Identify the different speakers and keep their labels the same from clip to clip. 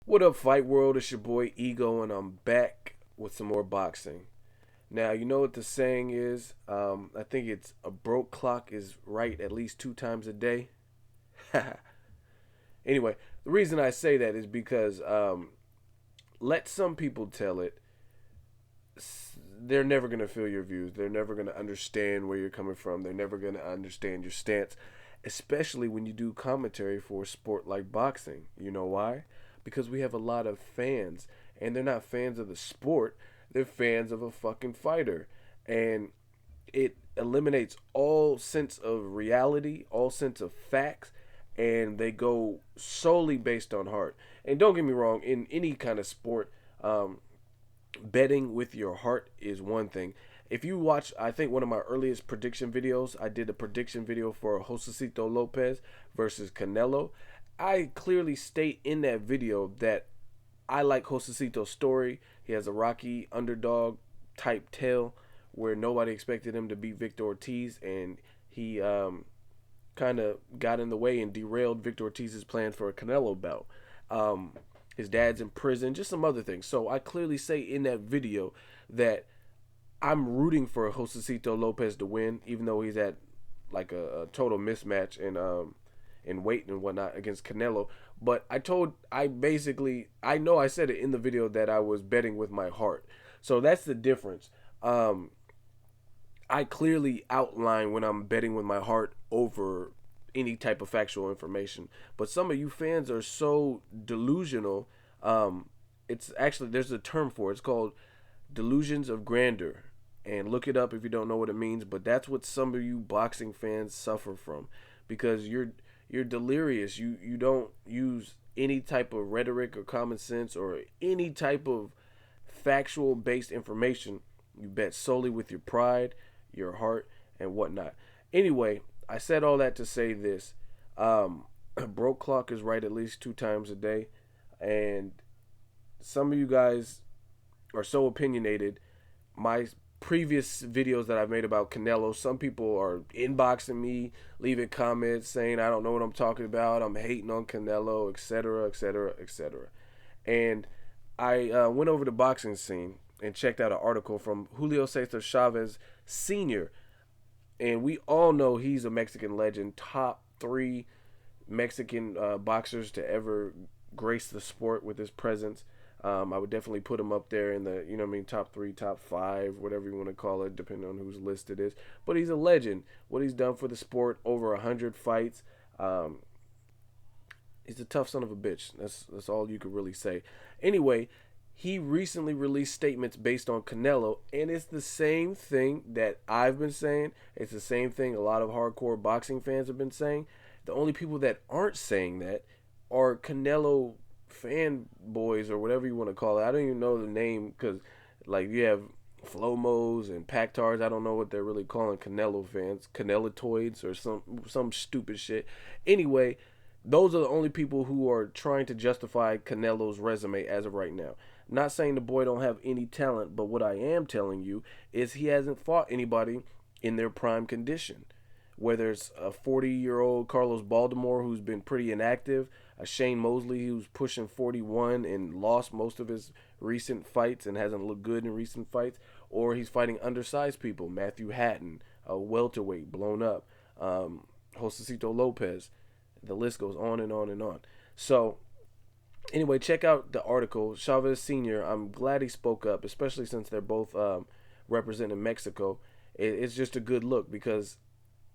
Speaker 1: What up, Fight World? It's your boy Ego, and I'm back with some more boxing. Now, you know what the saying is? I think it's a broke clock is right at least two times a day. Anyway, the reason I say that is because let some people tell it. They're never going to feel your views. They're never going to understand where you're coming from. They're never going to understand your stance, especially when you do commentary for a sport like boxing. You know why? Because we have a lot of fans, and they're not fans of the sport. They're fans of a fucking fighter. And it eliminates all sense of reality, all sense of facts, and they go solely based on heart. And don't get me wrong, in any kind of sport, betting with your heart is one thing. If you watch, I think one of my earliest prediction videos, I did a prediction video for Josecito Lopez versus Canelo. I clearly state in that video that I like Josecito's story. He has a rocky underdog type tale where nobody expected him to beat Victor Ortiz, and he kind of got in the way and derailed Victor Ortiz's plan for a Canelo bout. His dad's in prison, just some other things. So I clearly say in that video that I'm rooting for Josecito Lopez to win, even though he's at like a total mismatch in weight and whatnot against Canelo. But I know I said it in the video that I was betting with my heart. So that's the difference. I clearly outline when I'm betting with my heart over any type of factual information. But some of you fans are so delusional. It's actually, there's a term for it. It's called delusions of grandeur. And look it up if you don't know what it means. But that's what some of you boxing fans suffer from, because you're delirious. You don't use any type of rhetoric or common sense or any type of factual based information. You bet solely with your pride, your heart, and whatnot. Anyway, I said all that to say this. A broke clock is right at least two times a day. And some of you guys are so opinionated. My previous videos that I've made about Canelo, some people are inboxing me, leaving comments saying I don't know what I'm talking about, I'm hating on Canelo, etc., etc., etc. And I went over the boxing scene and checked out an article from Julio Cesar Chavez Sr., and we all know he's a Mexican legend, top three Mexican boxers to ever grace the sport with his presence. I would definitely put him up there in the, top three, top five, whatever you want to call it, depending on whose list it is. But he's a legend. What he's done for the sport, over 100 fights. He's a tough son of a bitch. That's all you could really say. Anyway, he recently released statements based on Canelo, and it's the same thing that I've been saying. It's the same thing a lot of hardcore boxing fans have been saying. The only people that aren't saying that are Canelo fanboys or whatever you want to call it. I don't even know the name, because like you have Flomos and Pactards. I don't know what they're really calling Canelo fans, Canelotoids or some stupid shit. Anyway, those are the only people who are trying to justify Canelo's resume as of right now. Not saying the boy don't have any talent, but what I am telling you is he hasn't fought anybody in their prime condition. Whether it's a 40-year-old Carlos Baltimore who's been pretty inactive, a Shane Mosley who's pushing 41 and lost most of his recent fights and hasn't looked good in recent fights, or he's fighting undersized people, Matthew Hatton, a welterweight blown up, Josecito Lopez. The list goes on and on and on. So anyway, check out the article. Chavez Sr., I'm glad he spoke up, especially since they're both representing Mexico. It's just a good look, because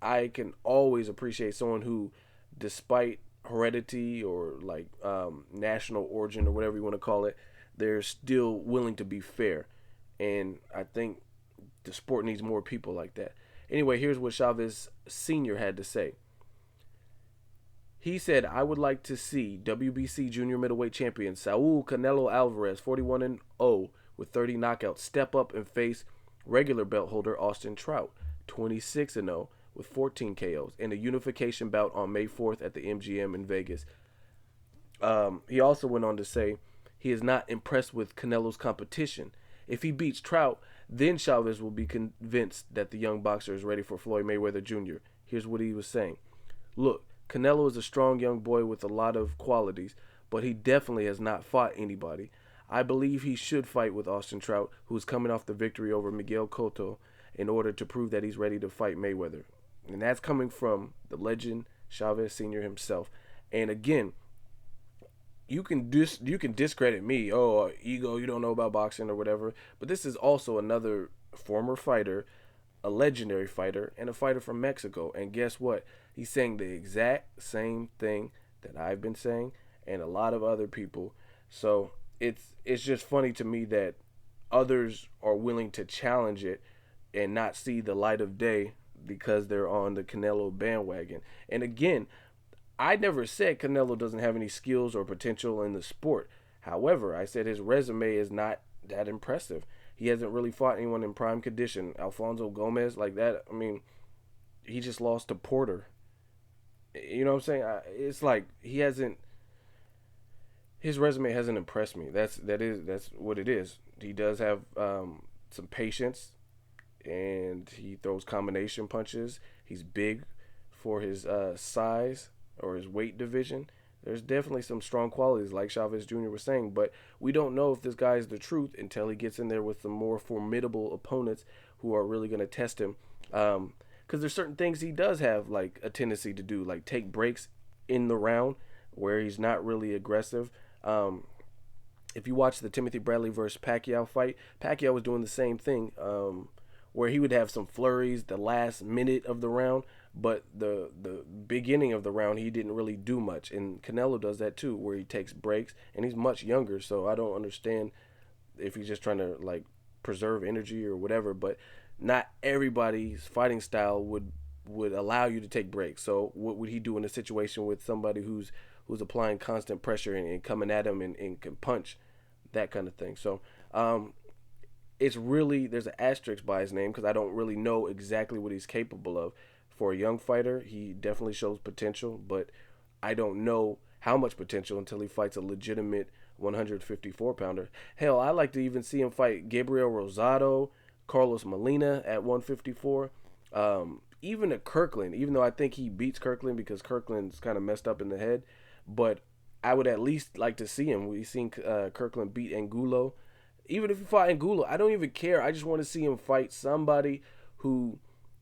Speaker 1: I can always appreciate someone who, despite heredity or like national origin or whatever you want to call it, they're still willing to be fair. And I think the sport needs more people like that. Anyway, here's what Chavez Sr. had to say. He said, I would like to see WBC junior middleweight champion Saul Canelo Alvarez, 41-0 with 30 knockouts, step up and face regular belt holder Austin Trout, 26-0 with 14 KOs, in a unification bout on May 4th at the MGM in Vegas. He also went on to say he is not impressed with Canelo's competition. If he beats Trout, then Chavez will be convinced that the young boxer is ready for Floyd Mayweather Jr. Here's what he was saying. Look, Canelo is a strong young boy with a lot of qualities, but he definitely has not fought anybody. I believe he should fight with Austin Trout, who's coming off the victory over Miguel Cotto, in order to prove that he's ready to fight Mayweather. And that's coming from the legend Chavez Sr. himself. And again, you can discredit me. Oh, ego, you don't know about boxing or whatever. But this is also another former fighter, a legendary fighter, and a fighter from Mexico. And guess what? He's saying the exact same thing that I've been saying and a lot of other people. So it's just funny to me that others are willing to challenge it and not see the light of day because they're on the Canelo bandwagon. And again, I never said Canelo doesn't have any skills or potential in the sport. However, I said his resume is not that impressive. He hasn't really fought anyone in prime condition. Alfonso Gomez, like that. I mean, he just lost to Porter. You know what I'm saying? It's like he hasn't. His resume hasn't impressed me. That's what it is. He does have some patience, and he throws combination punches. He's big for his size or his weight division. There's definitely some strong qualities, like Chavez Jr. was saying, but we don't know if this guy is the truth until he gets in there with some more formidable opponents who are really going to test him. Because there's certain things he does have like a tendency to do, like take breaks in the round where he's not really aggressive. If you watch the Timothy Bradley versus Pacquiao fight, Pacquiao was doing the same thing, where he would have some flurries the last minute of the round, but the beginning of the round he didn't really do much. And Canelo does that too, where he takes breaks, and he's much younger, so I don't understand if he's just trying to like preserve energy or whatever. But not everybody's fighting style would allow you to take breaks. So what would he do in a situation with somebody who's applying constant pressure and coming at him and can punch, that kind of thing? So it's really, there's an asterisk by his name because I don't really know exactly what he's capable of. For a young fighter, he definitely shows potential, but I don't know how much potential until he fights a legitimate 154 pounder. Hell, I like to even see him fight Gabriel Rosado, Carlos Molina at 154. Even a Kirkland, even though I think he beats Kirkland because Kirkland's kind of messed up in the head, but I would at least like to see him. We've seen Kirkland beat Angulo. Even if he fought Angulo, I don't even care. I just want to see him fight somebody who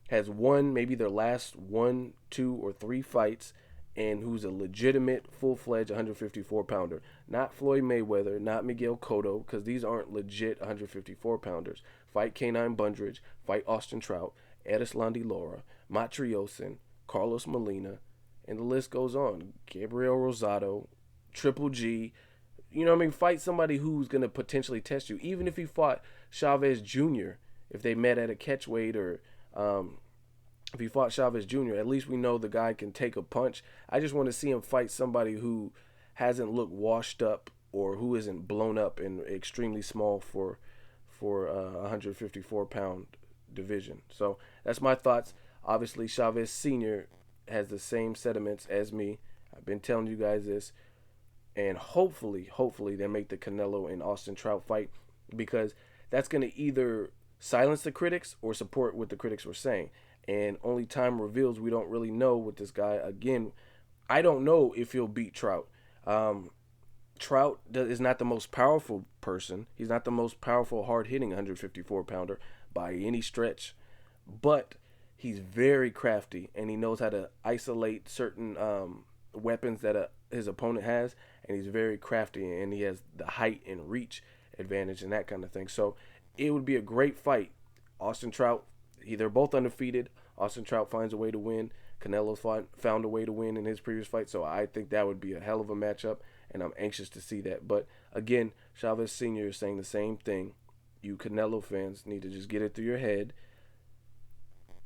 Speaker 1: has won maybe their last 1, 2, or 3 fights and who's a legitimate, full-fledged 154 pounder. Not Floyd Mayweather, not Miguel Cotto, because these aren't legit 154 pounders. Fight K9 Bundridge, fight Austin Trout, Erislandy Lara, Matriosen, Carlos Molina, and the list goes on. Gabriel Rosado, Triple G. You know what I mean? Fight somebody who's going to potentially test you. Even if he fought Chavez Jr., if they met at a catchweight, or if he fought Chavez Jr., at least we know the guy can take a punch. I just want to see him fight somebody who hasn't looked washed up or who isn't blown up and extremely small for a 154-pound division. So that's my thoughts. Obviously, Chavez Sr. has the same sentiments as me. I've been telling you guys this. And hopefully they make the Canelo and Austin Trout fight, because that's going to either silence the critics or support what the critics were saying. And only time reveals. We don't really know with this guy. Again, I don't know if he'll beat Trout. Trout is not the most powerful person. He's not the most powerful, hard-hitting 154-pounder by any stretch. But he's very crafty, and he knows how to isolate certain weapons that his opponent has, and he's very crafty, and he has the height and reach advantage and that kind of thing. So it would be a great fight. Austin Trout, they're both undefeated. Austin Trout finds a way to win. Canelo found a way to win in his previous fight, so I think that would be a hell of a matchup, and I'm anxious to see that. But again, Chavez Sr. is saying the same thing. You Canelo fans need to just get it through your head.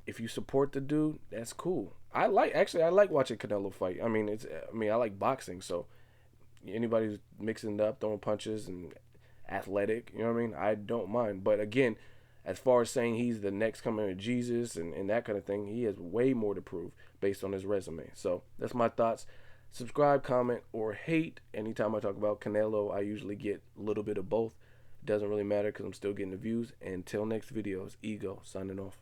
Speaker 1: If you support the dude, that's cool. I like watching Canelo fight. I mean, I like boxing, so anybody who's mixing it up, throwing punches and athletic, you know what I mean? I don't mind. But again, as far as saying he's the next coming of Jesus and that kind of thing, he has way more to prove based on his resume. So that's my thoughts. Subscribe, comment, or hate. Anytime I talk about Canelo, I usually get a little bit of both. It doesn't really matter because I'm still getting the views. Until next videos, Ego signing off.